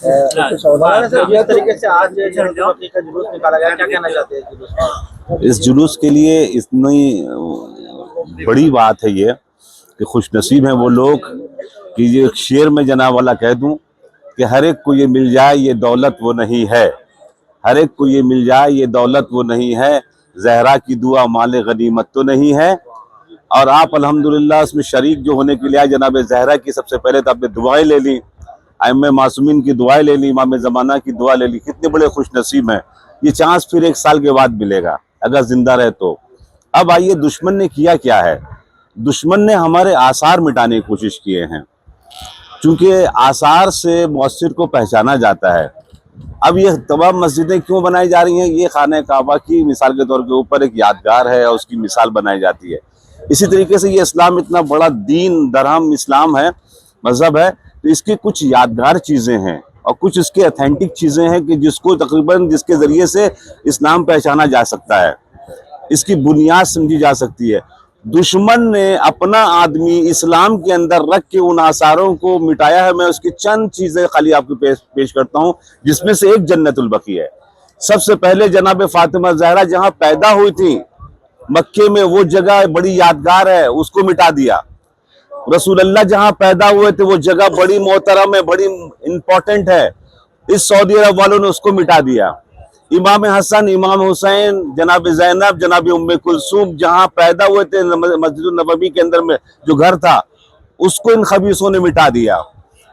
जिस तरीके से आज जन्नतुल बकी का जुलूस निकाला गया, क्या कहना चाहते हैं जुलूस में? इस जुलूस के लिए इतनी बड़ी बात है ये कि खुशनसीब हैं वो लोग कि ये शेर में जनाब वाला कह दूं कि हर एक को ये मिल जाए ये दौलत वो नहीं है, हर एक को ये मिल जाए ये दौलत वो नहीं है, जहरा की दुआ माले गनीमत तो नहीं है। और आप अल्हम्दुलिल्लाह इसमें शरीक जो होने के लिए आए जनाब जहरा की सबसे पहले तो आपने दुआएं ले ली, आइम्मा मासूमीन की दुआएं ले ली, इमाम ज़माना की दुआ ले ली। कितने बड़े खुशनसीब हैं। ये चांस फिर 1 साल के बाद मिलेगा अगर जिंदा रहे तो। अब आइए दुश्मन ने किया क्या है। दुश्मन ने हमारे आसार मिटाने की कोशिश किए हैं, क्योंकि आसार से मौसिर को पहचाना जाता है। अब ये तमाम मस्जिदें क्यों बनाई जा रही हैं, ये खाने काबा की मिसाल के तौर के ऊपर एक यादगार है और उसकी मिसाल बनाई जाती है। इसी तरीके से ये इस्लाम इतना बड़ा दीन दरहम इस्लाम है, मजहब है, तो इसकी कुछ यादगार चीज़ें हैं और कुछ इसके ऑथेंटिक चीज़ें हैं कि जिसको तकरीबन जिसके ज़रिए से इस्लाम पहचाना जा सकता है, इसकी बुनियाद समझी जा सकती है। दुश्मन ने अपना आदमी इस्लाम के अंदर रख के उन आसारों को मिटाया है। मैं उसकी चंद चीज़ें खाली आपको पेश करता हूँ, जिसमें से एक जन्नतुल बकी है। सबसे पहले जनाब फातिमा ज़हरा जहाँ पैदा हुई थी मक्के में, वो जगह बड़ी यादगार है, उसको मिटा दिया। रसूल अल्लाह जहाँ पैदा हुए थे वो जगह बड़ी मोहतरम है, बड़ी इंपॉर्टेंट है, इस सऊदी अरब वालों ने उसको मिटा दिया। इमाम हसन, इमाम हुसैन, जनाब ज़ैनब, जनाब उम्मे कुलसूम जहाँ पैदा हुए थे मस्जिद नबवी के अंदर में जो घर था, उसको इन खबीसों ने मिटा दिया।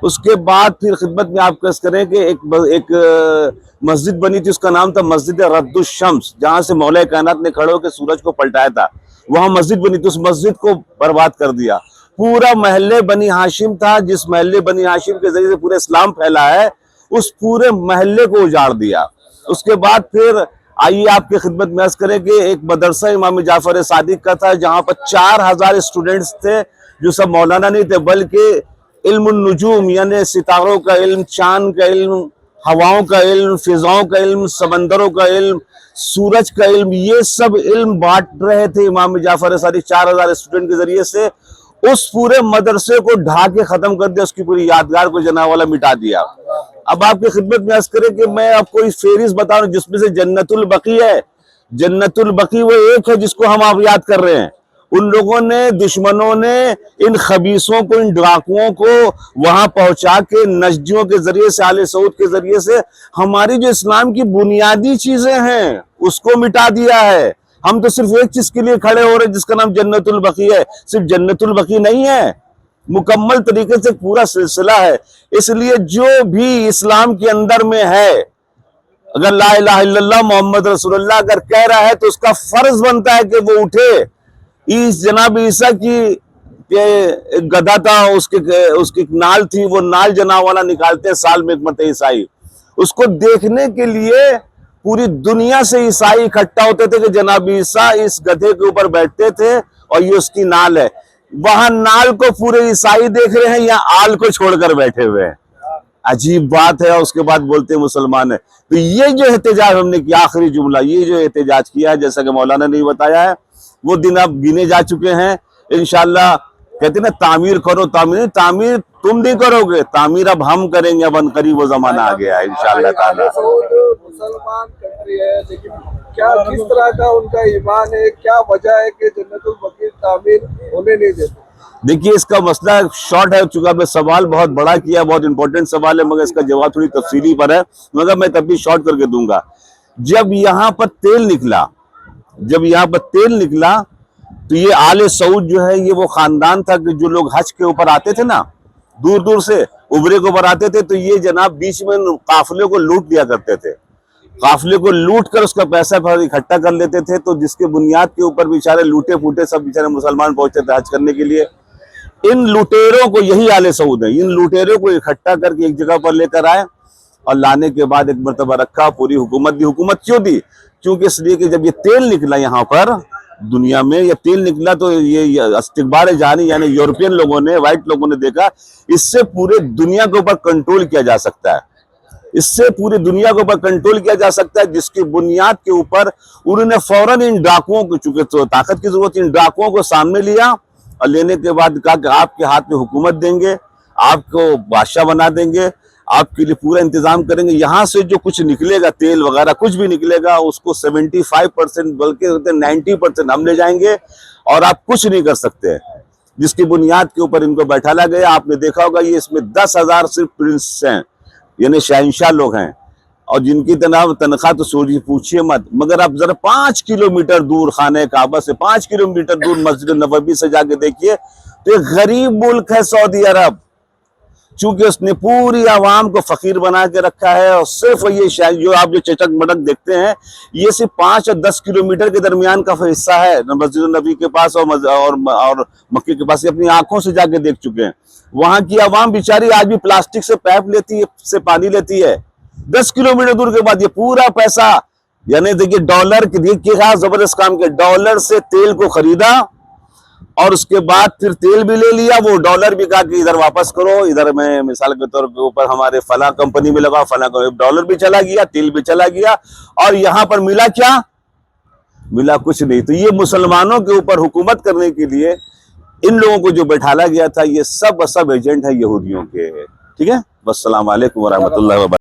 उसके बाद फिर खिदमत में आप कस करें कि एक मस्जिद बनी थी, उसका नाम था मस्जिद रद्दुश शम्स, जहाँ से मौला कायनात ने खड़े होकर सूरज को पलटाया था, वहाँ मस्जिद बनी थी। उस मस्जिद को बर्बाद कर दिया। पूरा महल्ले बनी हाशिम था, जिस महल्ले बनी हाशिम के जरिए से पूरे इस्लाम फैला है, उस पूरे महल्ले को उजाड़ दिया। उसके बाद फिर आइए आपके खिदमत में अर्ज करें कि एक मदरसा इमाम जाफर सादिक का था, जहाँ पर 4000 स्टूडेंट्स थे, जो सब मौलाना नहीं थे बल्कि इल्म नुजूम यानी सितारों का इल्म, चांद का इल्म, हवाओं का इल्म, फिजाओं का इल्म, समंदरों का इल्म, सूरज का इल्म, ये सब इल्म बांट रहे थे इमाम जाफर सादिक 4000 स्टूडेंट के जरिए से। उस पूरे मदरसे को ढा के खत्म कर दिया, उसकी पूरी यादगार को जनाब वाला मिटा दिया। अब आपकी खिदमत में अर्ज करें कि मैं आपको इस फेरिस बता रहा हूं जिसमें से जन्नतुल बकी है। जन्नतुल बकी वो एक है जिसको हम आप याद कर रहे हैं। उन लोगों ने, दुश्मनों ने इन खबीसों को, इन डाकुओं को वहां पहुंचा के नजदियों के जरिए से, आले सऊद के जरिए से हमारी जो इस्लाम की बुनियादी चीजें हैं उसको मिटा दिया है। हम तो सिर्फ एक चीज के लिए खड़े हो रहे हैं जिसका नाम जन्नतुल बकी है। सिर्फ जन्नतुल बकी नहीं है, मुकम्मल तरीके से पूरा सिलसिला है। इसलिए जो भी इस्लाम के अंदर में है, अगर ला इलाहा इल्लल्लाह मोहम्मद रसूलुल्लाह अगर कह रहा है तो उसका फर्ज बनता है कि वो उठे। इस जनाब ईसा की गधा था, उसकी नाल थी, वो नाल जनाब वाला निकालते हैं साल में एक मरतबा ईसाई। उसको देखने के लिए पूरी दुनिया से ईसाई इकट्ठा होते थे कि जनाब ईसा इस गधे के ऊपर बैठते थे और ये उसकी नाल है। वहां नाल को पूरे ईसाई देख रहे हैं, यहाँ आल को छोड़कर बैठे हुए हैं। अजीब बात है। और उसके बाद बोलते हैं मुसलमान है। तो ये जो एहतजाज हमने किया, आखिरी जुमला, ये जो एहतजाज किया है, जैसा कि मौलाना ने बताया है, वो दिन अब गिने जा चुके हैं। इंशाल्लाह कहते ना तामीर करो, तामीर तुम नहीं करोगे, तामीर अब हम करेंगे। अब अनकरीब वो जमाना आ गया है इंशाल्लाह ताला। मुसलमान कंट्री है, लेकिन क्या किस तरह का उनका ईमान है, क्या वजह है कि जन्नतुल बकी तामीर होने नहीं देते? देखिए इसका मसला शॉर्ट है, चूंकि आपने सवाल बहुत बड़ा किया, बहुत इंपॉर्टेंट सवाल है, मगर इसका जवाब थोड़ी तफसीली पर है, मगर मैं तब भी शॉर्ट करके दूंगा। जब यहाँ पर तेल निकला तो ये आले सऊद जो है, ये वो खानदान था कि जो लोग हज के ऊपर आते थे ना, दूर दूर से उबरे के ऊपर आते थे, तो ये जनाब बीच में काफिले को लूट लिया करते थे। काफिले को लूट कर उसका पैसा इकट्ठा कर लेते थे, तो जिसके बुनियाद के ऊपर बेचारे लूटे फूटे सब बेचारे मुसलमान पहुंचते थे हज करने के लिए। इन लुटेरों को, यही आले सऊद है, इन लुटेरों को इकट्ठा करके एक जगह पर लेकर आए और लाने के बाद एक मरतबा रखा, पूरी हुकूमत दी। हुकूमत क्यों दी? क्योंकि इसलिए कि जब ये तेल निकला यहाँ पर दुनिया में, ये तेल निकला तो ये इस्तिकबार जानी यानी यूरोपियन लोगों ने, व्हाइट लोगों ने देखा इससे पूरे दुनिया के ऊपर कंट्रोल किया जा सकता है, इससे पूरी दुनिया के ऊपर कंट्रोल किया जा सकता है, जिसकी बुनियाद के ऊपर उन्होंने फौरन इन डाकुओं को, चूंकि तो ताकत की जरूरत, इन डाकुओं को सामने लिया और लेने के बाद कहा कि आपके हाथ में हुकूमत देंगे, आपको बादशाह बना देंगे, आपके लिए पूरा इंतजाम करेंगे। यहाँ से जो कुछ निकलेगा, तेल वगैरह कुछ भी निकलेगा, उसको 75% बल्कि 90% हम ले जाएंगे और आप कुछ नहीं कर सकते। जिसकी बुनियाद के ऊपर इनको बैठाला गया, आपने देखा होगा, ये इसमें 10,000 सिर्फ प्रिंस हैं, यानी शहंशाह लोग हैं, और जिनकी तनख्वाह तो सोचिए पूछिए मत। मगर आप जरा 5 किलोमीटर दूर खाने काबा से 5 किलोमीटर दूर मस्जिद नबवी से जाके देखिए, तो एक गरीब मुल्क है सऊदी अरब, चूंकि उसने पूरी आवाम को फकीर बना के रखा है। और सिर्फ ये जो आप जो चटक मटक देखते हैं, ये सिर्फ 5 और 10 किलोमीटर के दरमियान का हिस्सा है मस्जिद नबी के पास और मक्के के पास। अपनी आंखों से जाके देख चुके हैं। वहां की आवाम बेचारी आज भी प्लास्टिक से पाइप लेती है, से पानी लेती है। 10 किलोमीटर दूर के बाद ये पूरा पैसा, यानी देखिए डॉलर के क्या जबरदस्त काम किया, डॉलर से तेल को खरीदा और उसके बाद फिर तेल भी ले लिया, वो डॉलर भी कहा कि इधर वापस करो, इधर मैं मिसाल के तौर के ऊपर हमारे फला कंपनी में लगा, फला डॉलर भी चला गया, तेल भी चला गया, और यहां पर मिला क्या? मिला कुछ नहीं। तो ये मुसलमानों के ऊपर हुकूमत करने के लिए इन लोगों को जो बैठाला गया था, ये सब एजेंट है यहूदियों के। ठीक है, वस्सलाम वालेकुम वरहमतुल्लाहि व बरकातहू।